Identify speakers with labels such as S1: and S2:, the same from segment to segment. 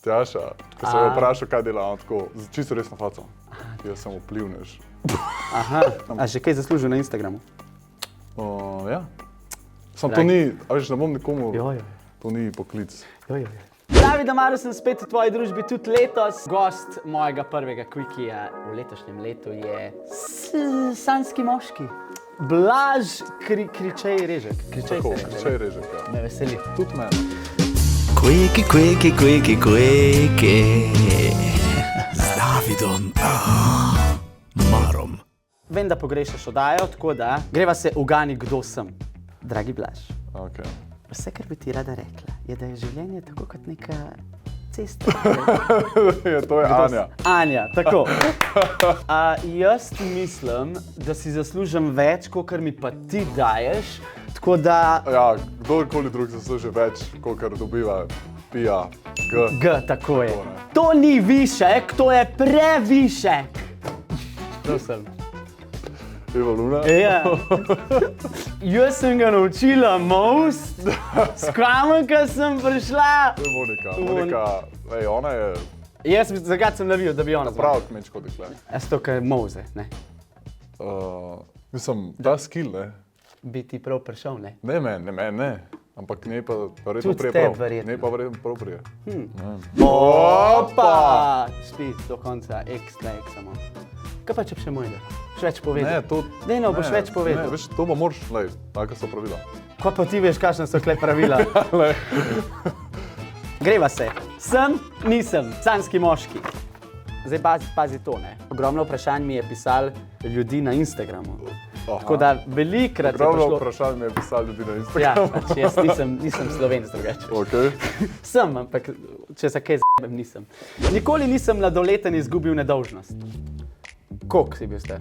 S1: Tjaša, ko sem jo vprašal, kaj dela, on tako, čisto resno faco. Jaz sem vplivnež.
S2: Aha, a že kaj zaslužil na Instagramu?
S1: Ja. Sam to ni, a veš, ne bom nikomu,
S2: Jojo.
S1: to ni poklic.
S2: Jojo. Zdravi, Damaro, sem spet v tvoji družbi tudi letos. Gost mojega prvega Quickia v letošnjem letu je sanjski moški. Blaž Kričej Režek. Kričej
S1: Tako,
S2: se reče.
S1: Kričej Režek, ja.
S2: Me veseli.
S1: Tudi mene.
S3: Quickie. Z Davidom Marom.
S2: Vem, da pogrešaš oddajo, tako da greva se ugani, kdo sem. Dragi Blaž,
S1: Okay.
S2: vse, kar bi ti rada rekla, je, da je življenje tako kot neka cesta.
S1: To je Anja.
S2: Anja, tako. Jaz mislim, da si zaslužim več, kot mi pa ti daješ, tako da
S1: Ja, kdorkoli drug zasluži več, kolikor dobiva, pija,
S2: G, tako je.
S1: To ne.
S2: To ni višek, to je previšek. To sem.
S1: Eva Luna.
S2: Ja. Jaz sem ga naučila most, s kamenka sem prišla.
S1: To je Monika. Ej, ona je
S2: Jaz zakaj sem navijal, da bi ona
S1: prav kmečko dekle.
S2: Jaz to, kaj moze, ne.
S1: Mislim, ta skill, ne.
S2: Bi ti prav prišel, ne.
S1: Ne meni, ne. Ampak njej pa verjetno
S2: Tudi
S1: prije
S2: tebi
S1: prav.
S2: verjetno.
S1: Njej pa verjetno prav prije.
S2: Opa! Spit do konca, X na X samo. Kaj pa, če bi še mojega? Še več povedal?
S1: Ne, to...
S2: Dej, no, boš več povedal.
S1: Ne, veš, to pa moraš, lej, taka so pravila.
S2: Ko pa ti veš, kakšna so kle pravila? Greva se. Sem, nisem, sanjski moški. Zdaj pazi to, ne. Ogromno vprašanj mi je pisal ljudi na Instagramu.
S1: Aha.
S2: Tako da velikrat je
S1: Ogromno
S2: prišlo...
S1: vprašanj mi je pisal ljudi na
S2: Ja,
S1: Instagramu.
S2: pač jaz nisem Slovenec drugače.
S1: Okej.
S2: Sem, ampak če za kaj z***em nisem. Nikoli nisem mladoleten izgubil nedolžnost. Koliko si bil star?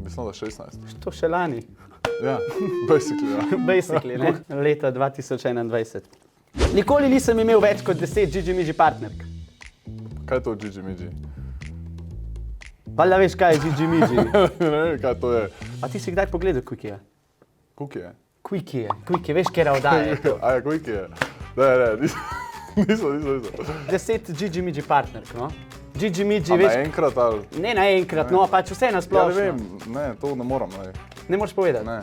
S1: Mislim, da 16.
S2: To še lani.
S1: Ja, basically, ja.
S2: Basically, ne? Leta 2021. Nikoli nisem imel več kot 10 Gigi-Migi partnerk.
S1: Kaj je to Gigi-Migi?
S2: Valjda veš, kaj je Gigi-Migi.
S1: Ne vem, kaj to je.
S2: A ti si kdaj pogledal Quickia?
S1: Kuki je.
S2: Quickie, veš, kera oddaja je to.
S1: A je Kuki je. Ne, nisem.
S2: 10 Gigi-Migi partnerk, no? Gigi-Migi,
S1: A
S2: veš...
S1: naenkrat ali...
S2: Ne naenkrat, no, pač vse
S1: Ja, ne
S2: nasplošno.
S1: vem, ne, to ne moram, ne.
S2: Ne moreš povedati?
S1: Ne.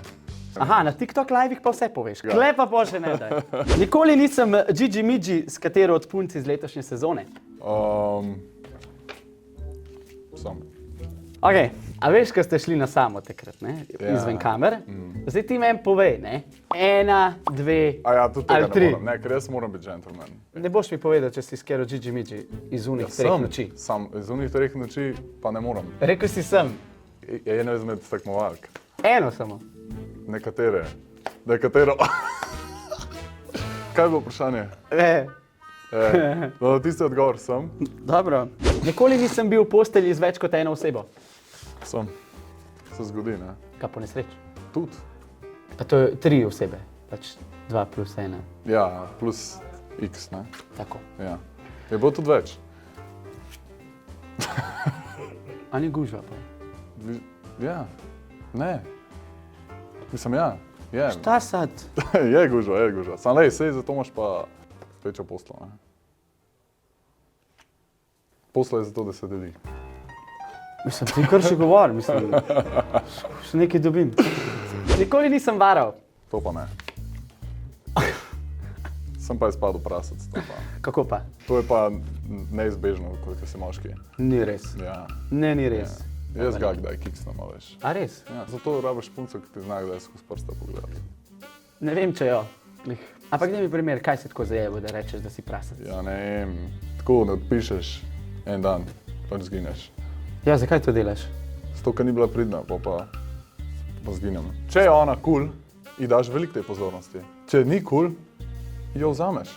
S2: Aha, na TikTok live-ih pa vse poveš.
S1: Ja.
S2: Kle pa še ne daj. Nikoli nisem Gigi-Migi s katero od punc iz letošnje sezone.
S1: Sam.
S2: Ok, a veš, ko ste šli na samo takrat, ne?
S1: Ja.
S2: Izven kamer? Zdaj ti meni povej, ne? 1, 2
S1: A ja, tudi tega
S2: ali
S1: ne
S2: 3.
S1: moram, ne, ker jaz moram biti gentleman.
S2: Ne boš mi povedal, če si skero Gigi-Migi iz unih treh noči.
S1: Sam, iz unih treh noči pa ne moram.
S2: Rekel si sem.
S1: Je ena izmed tekmovalk.
S2: Eno samo.
S1: Nekatero. Kaj je bilo vprašanje? No, tisti odgovor sem.
S2: Dobro. Nikoli nisem bil v postelji z več kot eno osebo.
S1: Sem. Se zgodi, ne?
S2: Kaj po nesreč?
S1: Tudi.
S2: Pa to je 3 osebe. Pač 2 plus 1.
S1: Ja, plus x, ne?
S2: Tako.
S1: Ja. Je bilo tudi več.
S2: A ni gužva pa?
S1: Ja. Ne. Mislim, ja. Je.
S2: Šta sad?
S1: Je gužva. Sam lej, sej, zato imaš pa večjo poslo, ne? Poslo je zato, da se deli.
S2: Mislim, ti kar še govor, mislim. Še nekaj dobim. Nikoli nisem varal.
S1: To pa ne. Sem pa izpadel prasec, to pa.
S2: Kako pa?
S1: To je pa neizbežno, koliko si moški.
S2: Ni res.
S1: Ja.
S2: Ne, ni res.
S1: Jaz ga kdaj kiksnem, a veš.
S2: A res?
S1: Ja, zato rabiš punco, ki ti zna kdaj skozi prsta pogledati.
S2: Ne vem, če jo. Ampak daj mi primer, kaj si tako zajebo, da rečeš, da si prasec?
S1: Ja, ne vem, tako da odpišeš en dan, pač zgineš.
S2: Ja, zakaj to delaš?
S1: Zato, ker ni bila pridna, pa zginem. Če je ona kul, ji daš veliko tej pozornosti. Če ni kul, jo vzameš.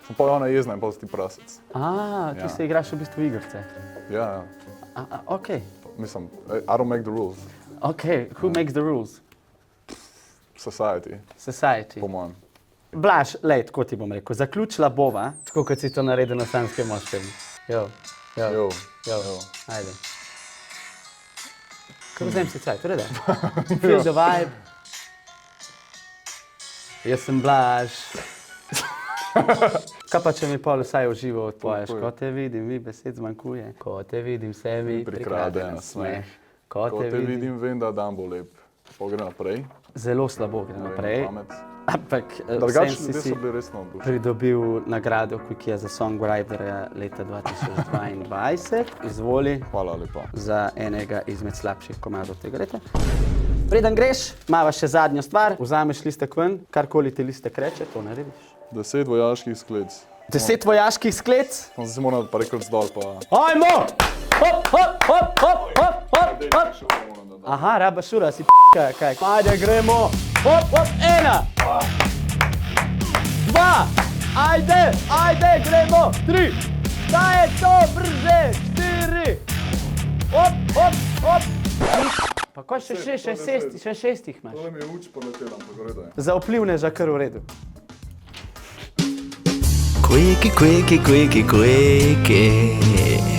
S1: Sem pa ona jezna in pa si ti prasec.
S2: Ti
S1: Ja.
S2: se igraš v bistvu igrce.
S1: Ja,
S2: Ok.
S1: mislim, I don't make the rules.
S2: Ok, who makes the rules?
S1: Society,
S2: Society.
S1: po mojem.
S2: Blaž, lej, tako ti bom rekel, zaključila bova, tako kot si to naredil na sanjskem moškem. Jo.
S1: Jo.
S2: Ajde. Kaj vzem si cajt, reda? Feel the vibe. Jaz sem Blaž. Kaj pa, če mi pol vsaj v živo odpoješ?
S1: Povej.
S2: Ko te vidim, mi besed zmanjkuje. Ko te vidim, se mi prikrade na smeh. Ko
S1: Ko te vidim, vem, da dan bo lep. Pa gre naprej.
S2: Zelo slabo gre naprej.
S1: Pamet.
S2: Ampak
S1: Drugače
S2: vsem
S1: ljudje
S2: si
S1: so bili res navdušeni.
S2: pridobil nagrado Quickie za songwriterja leta 2022. Izvoli
S1: Hvala lepa.
S2: za enega izmed slabših komadov tega leta. Preden greš, imava še zadnjo stvar. Vzameš listek ven, karkoli ti listek reče, to narediš.
S1: 10 vojaških sklec.
S2: 10 vojaških sklec.
S1: Sem se moral pa rekli zdol, pa...
S2: Ajmo! Hop, hop, hop, hop, hop, hop, hop. Aha, raba šura, si p***ka, kaj? Ajde, gremo! Hop, hop, 1! 2! Ajde, gremo! 3! Daj je to, brže! 4! Hop, hop, hop! Pa ko še šestih imaš?
S1: Tole mi je uč poletelam, tako redo je.
S2: Za vplivneža kar v redu.
S3: Quickie, quickie, quickie, quickie.